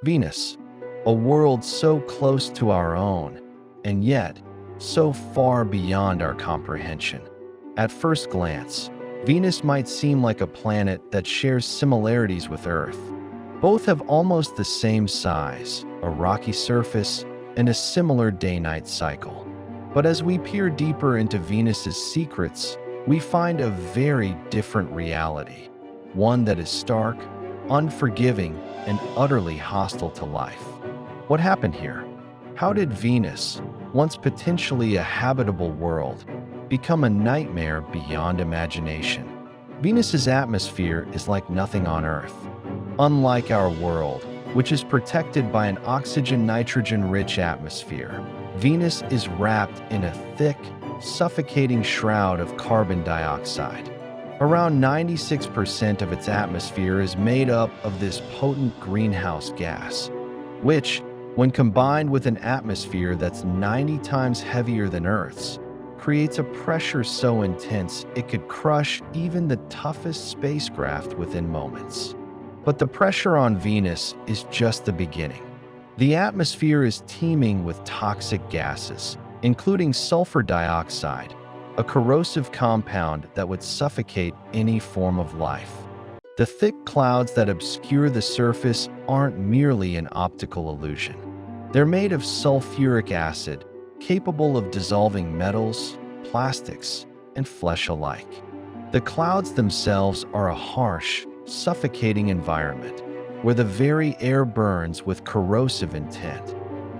Venus, a world so close to our own, and yet so far beyond our comprehension. At first glance, Venus might seem like a planet that shares similarities with Earth. Both have almost the same size, a rocky surface, and a similar day-night cycle. But as we peer deeper into Venus's secrets, we find a very different reality, one that is stark, unforgiving, and utterly hostile to life. What happened here? How did Venus, once potentially a habitable world, become a nightmare beyond imagination? Venus's atmosphere is like nothing on Earth. Unlike our world, which is protected by an oxygen-nitrogen-rich atmosphere, Venus is wrapped in a thick, suffocating shroud of carbon dioxide. Around 96% of its atmosphere is made up of this potent greenhouse gas, which, when combined with an atmosphere that's 90 times heavier than Earth's, creates a pressure so intense it could crush even the toughest spacecraft within moments. But the pressure on Venus is just the beginning. The atmosphere is teeming with toxic gases, including sulfur dioxide, a corrosive compound that would suffocate any form of life. The thick clouds that obscure the surface aren't merely an optical illusion. They're made of sulfuric acid, capable of dissolving metals, plastics, and flesh alike. The clouds themselves are a harsh, suffocating environment, where the very air burns with corrosive intent.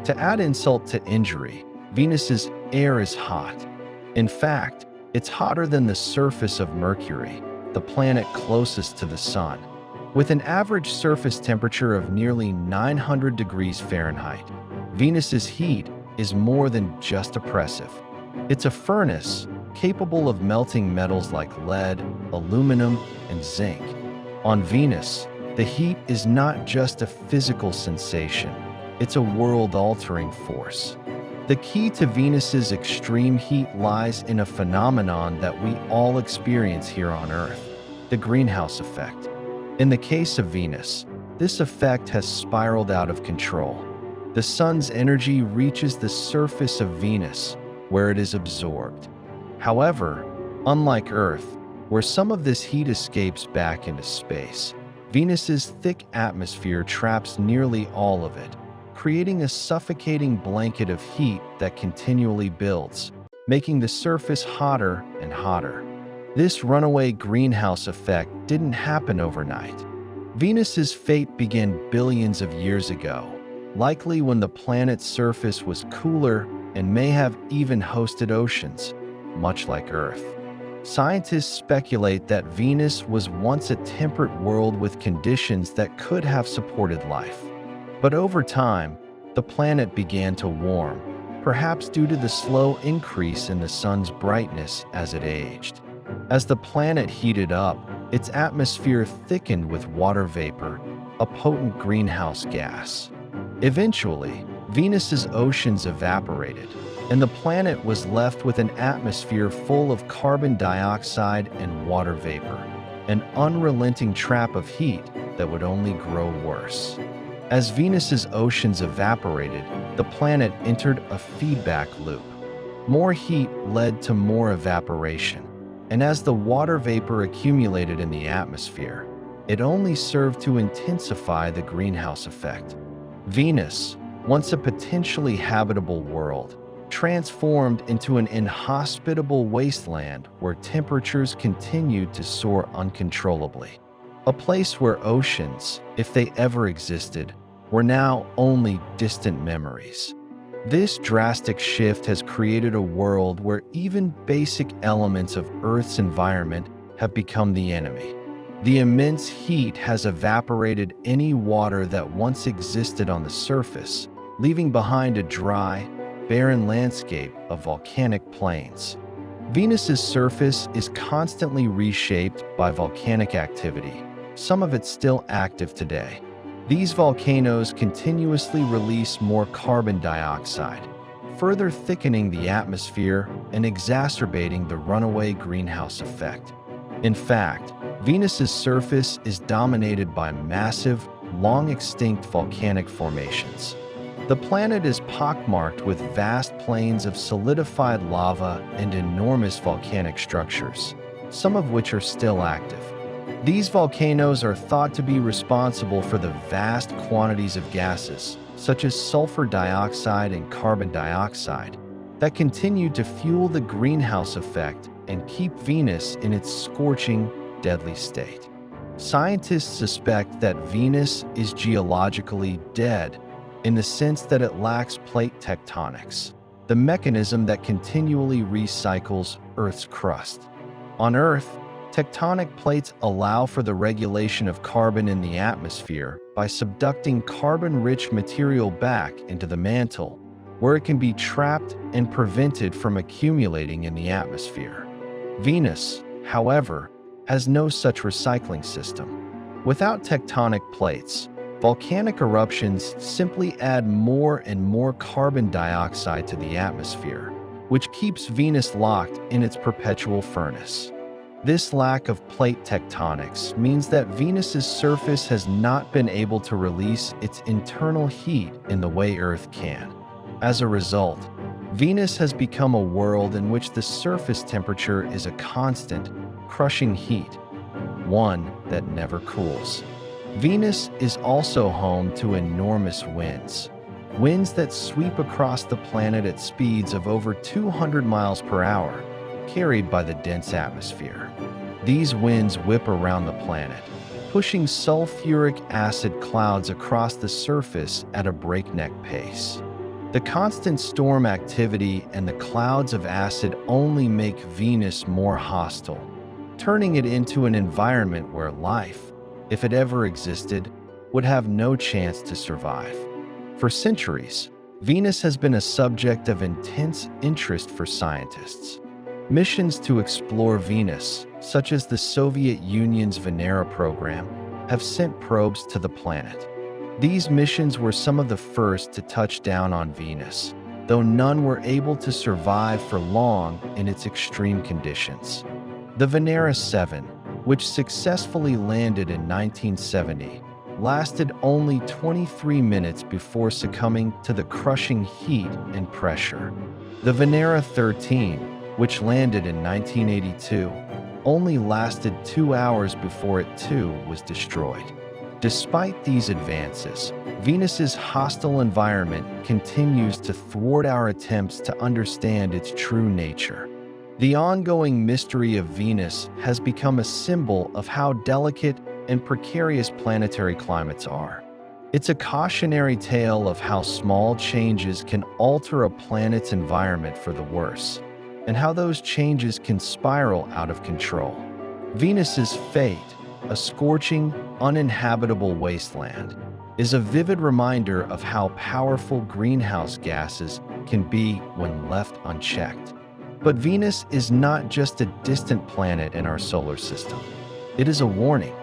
To add insult to injury, Venus's air is hot. In fact, it's hotter than the surface of Mercury, the planet closest to the Sun. With an average surface temperature of nearly 900 degrees Fahrenheit, Venus's heat is more than just oppressive. It's a furnace capable of melting metals like lead, aluminum, and zinc. On Venus, the heat is not just a physical sensation, it's a world-altering force. The key to Venus's extreme heat lies in a phenomenon that we all experience here on Earth, the greenhouse effect. In the case of Venus, this effect has spiraled out of control. The sun's energy reaches the surface of Venus, where it is absorbed. However, unlike Earth, where some of this heat escapes back into space, Venus's thick atmosphere traps nearly all of it, creating a suffocating blanket of heat that continually builds, making the surface hotter and hotter. This runaway greenhouse effect didn't happen overnight. Venus's fate began billions of years ago, likely when the planet's surface was cooler and may have even hosted oceans, much like Earth. Scientists speculate that Venus was once a temperate world with conditions that could have supported life. But over time, the planet began to warm, perhaps due to the slow increase in the sun's brightness as it aged. As the planet heated up, its atmosphere thickened with water vapor, a potent greenhouse gas. Eventually, Venus's oceans evaporated, and the planet was left with an atmosphere full of carbon dioxide and water vapor, an unrelenting trap of heat that would only grow worse. As Venus's oceans evaporated, the planet entered a feedback loop. More heat led to more evaporation, and as the water vapor accumulated in the atmosphere, it only served to intensify the greenhouse effect. Venus, once a potentially habitable world, transformed into an inhospitable wasteland where temperatures continued to soar uncontrollably. A place where oceans, if they ever existed, were now only distant memories. This drastic shift has created a world where even basic elements of Earth's environment have become the enemy. The immense heat has evaporated any water that once existed on the surface, leaving behind a dry, barren landscape of volcanic plains. Venus's surface is constantly reshaped by volcanic activity, some of it still active today. These volcanoes continuously release more carbon dioxide, further thickening the atmosphere and exacerbating the runaway greenhouse effect. In fact, Venus's surface is dominated by massive, long-extinct volcanic formations. The planet is pockmarked with vast plains of solidified lava and enormous volcanic structures, some of which are still active. These volcanoes are thought to be responsible for the vast quantities of gases, such as sulfur dioxide and carbon dioxide, that continue to fuel the greenhouse effect and keep Venus in its scorching, deadly state. Scientists suspect that Venus is geologically dead in the sense that it lacks plate tectonics, the mechanism that continually recycles Earth's crust. On Earth, tectonic plates allow for the regulation of carbon in the atmosphere by subducting carbon-rich material back into the mantle, where it can be trapped and prevented from accumulating in the atmosphere. Venus, however, has no such recycling system. Without tectonic plates, volcanic eruptions simply add more and more carbon dioxide to the atmosphere, which keeps Venus locked in its perpetual furnace. This lack of plate tectonics means that Venus's surface has not been able to release its internal heat in the way Earth can. As a result, Venus has become a world in which the surface temperature is a constant, crushing heat, one that never cools. Venus is also home to enormous winds that sweep across the planet at speeds of over 200 miles per hour, carried by the dense atmosphere. These winds whip around the planet, pushing sulfuric acid clouds across the surface at a breakneck pace. The constant storm activity and the clouds of acid only make Venus more hostile, turning it into an environment where life, if it ever existed, would have no chance to survive. For centuries, Venus has been a subject of intense interest for scientists. Missions to explore Venus, such as the Soviet Union's Venera program, have sent probes to the planet. These missions were some of the first to touch down on Venus, though none were able to survive for long in its extreme conditions. The Venera 7, which successfully landed in 1970, lasted only 23 minutes before succumbing to the crushing heat and pressure. The Venera 13, which landed in 1982, only lasted 2 hours before it too was destroyed. Despite these advances, Venus's hostile environment continues to thwart our attempts to understand its true nature. The ongoing mystery of Venus has become a symbol of how delicate and precarious planetary climates are. It's a cautionary tale of how small changes can alter a planet's environment for the worse, and how those changes can spiral out of control. Venus's fate, a scorching, uninhabitable wasteland, is a vivid reminder of how powerful greenhouse gases can be when left unchecked. But Venus is not just a distant planet in our solar system. It is a warning,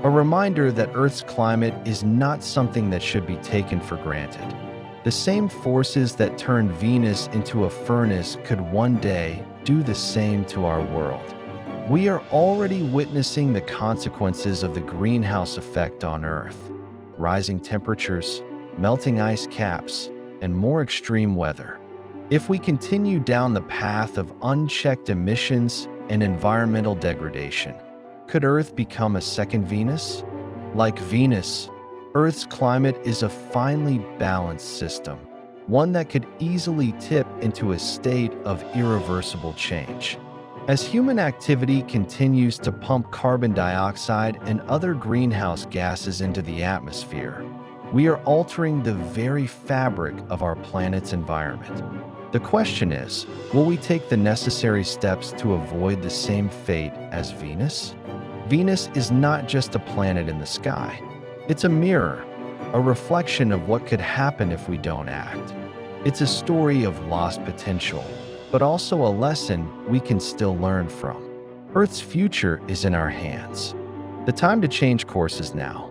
a reminder that Earth's climate is not something that should be taken for granted. The same forces that turned Venus into a furnace could one day do the same to our world. We are already witnessing the consequences of the greenhouse effect on Earth: rising temperatures, melting ice caps, and more extreme weather. If we continue down the path of unchecked emissions and environmental degradation, could Earth become a second Venus? Like Venus, Earth's climate is a finely balanced system, one that could easily tip into a state of irreversible change. As human activity continues to pump carbon dioxide and other greenhouse gases into the atmosphere, we are altering the very fabric of our planet's environment. The question is, will we take the necessary steps to avoid the same fate as Venus? Venus is not just a planet in the sky. It's a mirror, a reflection of what could happen if we don't act. It's a story of lost potential, but also a lesson we can still learn from. Earth's future is in our hands. The time to change course is now.